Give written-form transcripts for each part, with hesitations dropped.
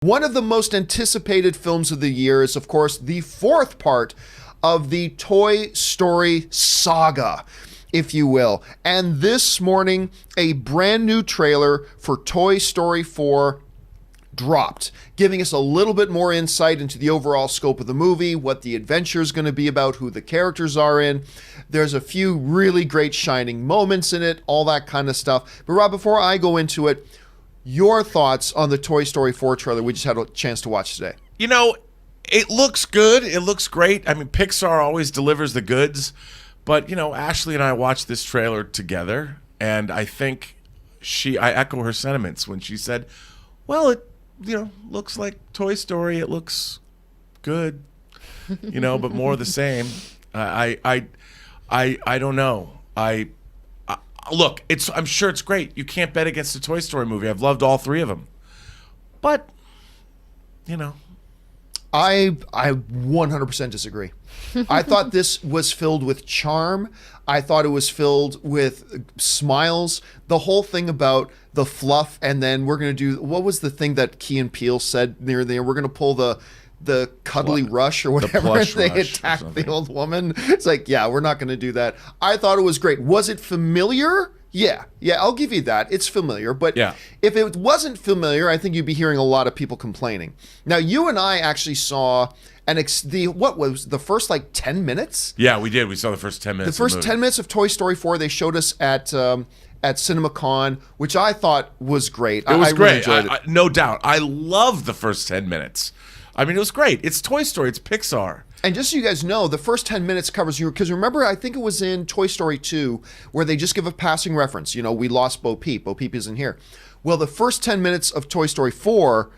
One of the most anticipated films of the year is, of course, the fourth part of the Toy Story saga, if you will. And this morning, a brand new trailer for Toy Story 4 dropped, giving us a little bit more insight into the overall scope of the movie, what the adventure is going to be about, who the characters are in. There's a few really great shining moments in it, all that kind of stuff. But Rob, before I go into it, your thoughts on the Toy Story 4 trailer we just had a chance to watch today? You know, it looks good. It looks great. I mean, Pixar always delivers the goods. But, you know, Ashley and I watched this trailer together, and I think I echo her sentiments when she said, well, it, looks like Toy Story. It looks good, but more of the same. I don't know. Look, I'm sure it's great. You can't bet against a Toy Story movie. I've loved all three of them. But, I 100% disagree. I thought this was filled with charm. I thought it was filled with smiles. The whole thing about the fluff, and then we're going to do, what was the thing that Key and Peele said near there? We're going to pull the cuddly rush or whatever as they attacked the old woman. It's like, yeah, we're not going to do that. I thought it was great. Was it familiar? Yeah, I'll give you that. It's familiar. But if it wasn't familiar, I think you'd be hearing a lot of people complaining. Now, you and I actually saw what was the first 10 minutes? Yeah, we did. We saw the first 10 minutes. The first 10 minutes of Toy Story 4, they showed us at CinemaCon, which I thought was great. It was great. Really enjoyed it. No doubt. I loved the first 10 minutes. I mean, it was great. It's Toy Story. It's Pixar. And just so you guys know, the first 10 minutes covers you, because remember, I think it was in Toy Story 2 where they just give a passing reference. We lost Bo Peep. Bo Peep isn't here. Well, the first 10 minutes of Toy Story 4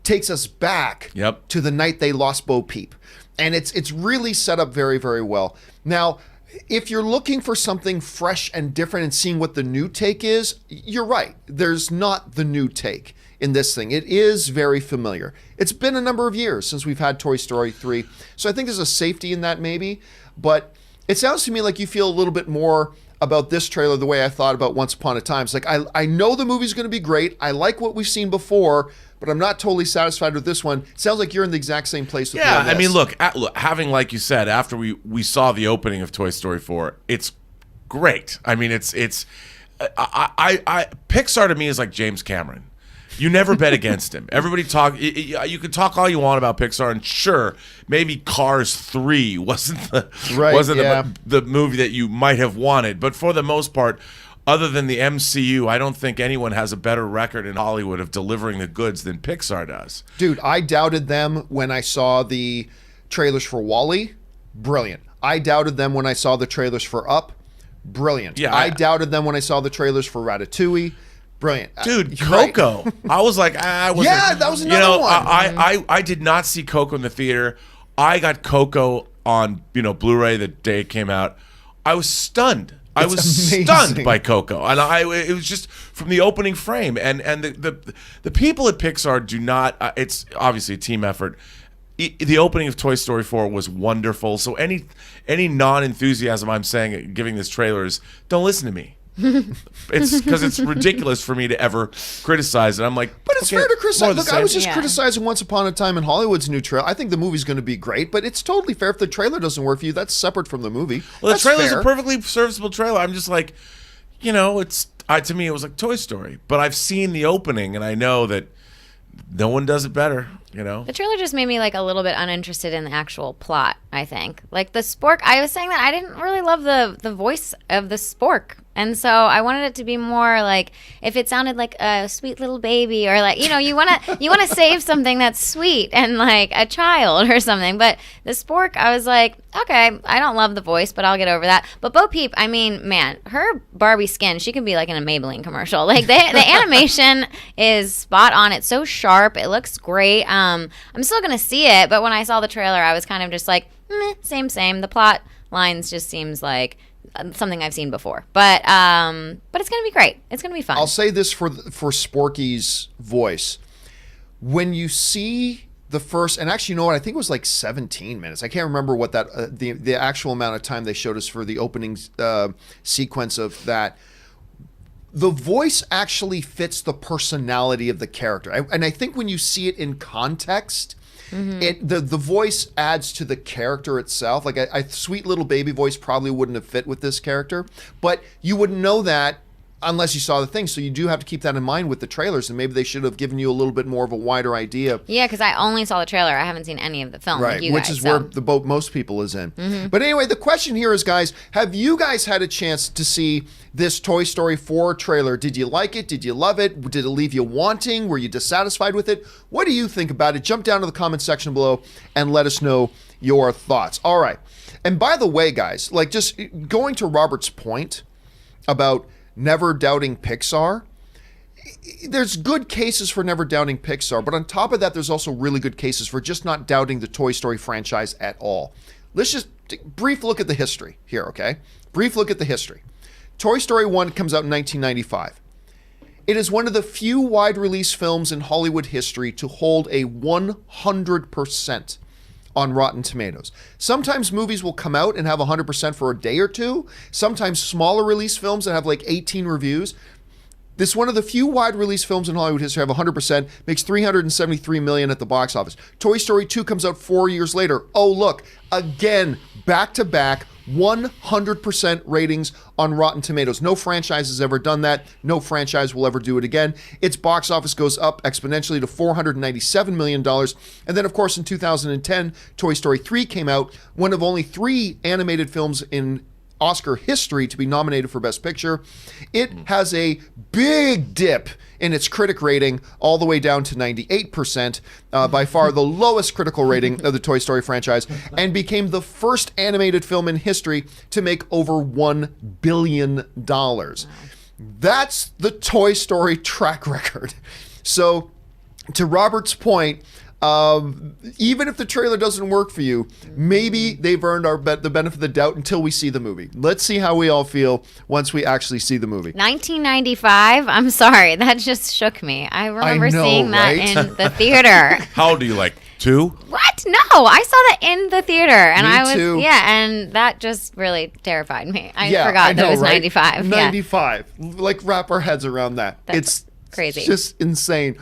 takes us back to the night they lost Bo Peep. And it's really set up very, very well. Now, if you're looking for something fresh and different and seeing what the new take is, you're right. There's not the new take in this thing. It is very familiar. It's been a number of years since we've had Toy Story 3. So I think there's a safety in that maybe. But it sounds to me like you feel a little bit more about this trailer the way I thought about Once Upon a Time. It's like, I know the movie's going to be great. I like what we've seen before, but I'm not totally satisfied with this one. It sounds like you're in the exact same place with me on this. I mean, look, having, like you said, after we saw the opening of Toy Story 4, it's great. I mean, Pixar to me is like James Cameron. You never bet against him. Everybody you can talk all you want about Pixar, and sure, maybe Cars 3 wasn't the movie that you might have wanted, but for the most part, other than the MCU, I don't think anyone has a better record in Hollywood of delivering the goods than Pixar does. Dude, I doubted them when I saw the trailers for WALL-E. Brilliant. I doubted them when I saw the trailers for Up. Brilliant. Yeah, I doubted them when I saw the trailers for Ratatouille. Brilliant. Dude, Coco. Right. I was like, I wasn't. Yeah, that was another one. I did not see Coco in the theater. I got Coco on, Blu-ray the day it came out. I was stunned. I was stunned by Coco. And it was just from the opening frame. And the people at Pixar do not, it's obviously a team effort. The opening of Toy Story 4 was wonderful. So any non-enthusiasm I'm saying giving this trailer is, don't listen to me. It's because it's ridiculous for me to ever criticize it. I'm like, but it's fair to criticize. Look, I was just criticizing Once Upon a Time in Hollywood's new trailer. I think the movie's going to be great, but it's totally fair if the trailer doesn't work for you. That's separate from the movie. Well, the trailer's a perfectly serviceable trailer. I'm just like, to me it was like Toy Story, but I've seen the opening and I know that no one does it better. The trailer just made me a little bit uninterested in the actual plot, I think. Like the spork, I was saying that I didn't really love the voice of the spork. And so I wanted it to be more like, if it sounded like a sweet little baby, or you want to save something that's sweet and like a child or something. But the spork, I was like, okay, I don't love the voice, but I'll get over that. But Bo Peep, I mean, man, her Barbie skin, she can be like in a Maybelline commercial. Like the animation is spot on. It's so sharp. It looks great. I'm still going to see it, but when I saw the trailer, I was kind of just like, same. The plot lines just seems like something I've seen before. But it's going to be great. It's going to be fun. I'll say this for Sporky's voice. When you see the first, and actually, you know what? I think it was like 17 minutes. I can't remember what that the actual amount of time they showed us for the opening sequence of that. the voice actually fits the personality of the character. And I think when you see it in context, the voice adds to the character itself. Like a sweet little baby voice probably wouldn't have fit with this character, but you wouldn't know that unless you saw the thing. So you do have to keep that in mind with the trailers, and maybe they should have given you a little bit more of a wider idea. Yeah, because I only saw the trailer. I haven't seen any of the film. Right, like you which guys, is so. where the boat most people is in. But anyway, the question here is, guys, have you guys had a chance to see this Toy Story 4 trailer? Did you like it? Did you love it? Did it leave you wanting? Were you dissatisfied with it? What do you think about it? Jump down to the comment section below and let us know your thoughts. All right. And by the way, guys, like just going to Robert's point about never doubting Pixar, there's good cases for never doubting Pixar, but on top of that, there's also really good cases for just not doubting the Toy Story franchise at all. Let's just take a brief look at the history here, okay? Brief look at the history. Toy Story 1 comes out in 1995. It is one of the few wide release films in Hollywood history to hold a 100% on Rotten Tomatoes. Sometimes movies will come out and have 100% for a day or two. Sometimes smaller release films that have like 18 reviews. This is one of the few wide release films in Hollywood history to have 100%, makes $373 million at the box office. Toy Story 2 comes out 4 years later. Oh, look, again, back-to-back, 100% ratings on Rotten Tomatoes. No franchise has ever done that. No franchise will ever do it again. Its box office goes up exponentially to $497 million. And then, of course, in 2010, Toy Story 3 came out, one of only 3 animated films in Oscar history to be nominated for Best Picture. It has a big dip in its critic rating, all the way down to 98%, by far the lowest critical rating of the Toy Story franchise, and became the first animated film in history to make over $1 billion. That's the Toy Story track record. So, to Robert's point, even if the trailer doesn't work for you, maybe they've earned the benefit of the doubt until we see the movie. Let's see how we all feel once we actually see the movie. 1995? I'm sorry, that just shook me. I remember know, seeing that right? in the theater. How old are you, like 2? What? No, I saw that in the theater, and Me I was too. and that just really terrified me. I Yeah, forgot I know, that it was right? 95. Yeah. 95. Like, wrap our heads around that. That's it's crazy. just insane.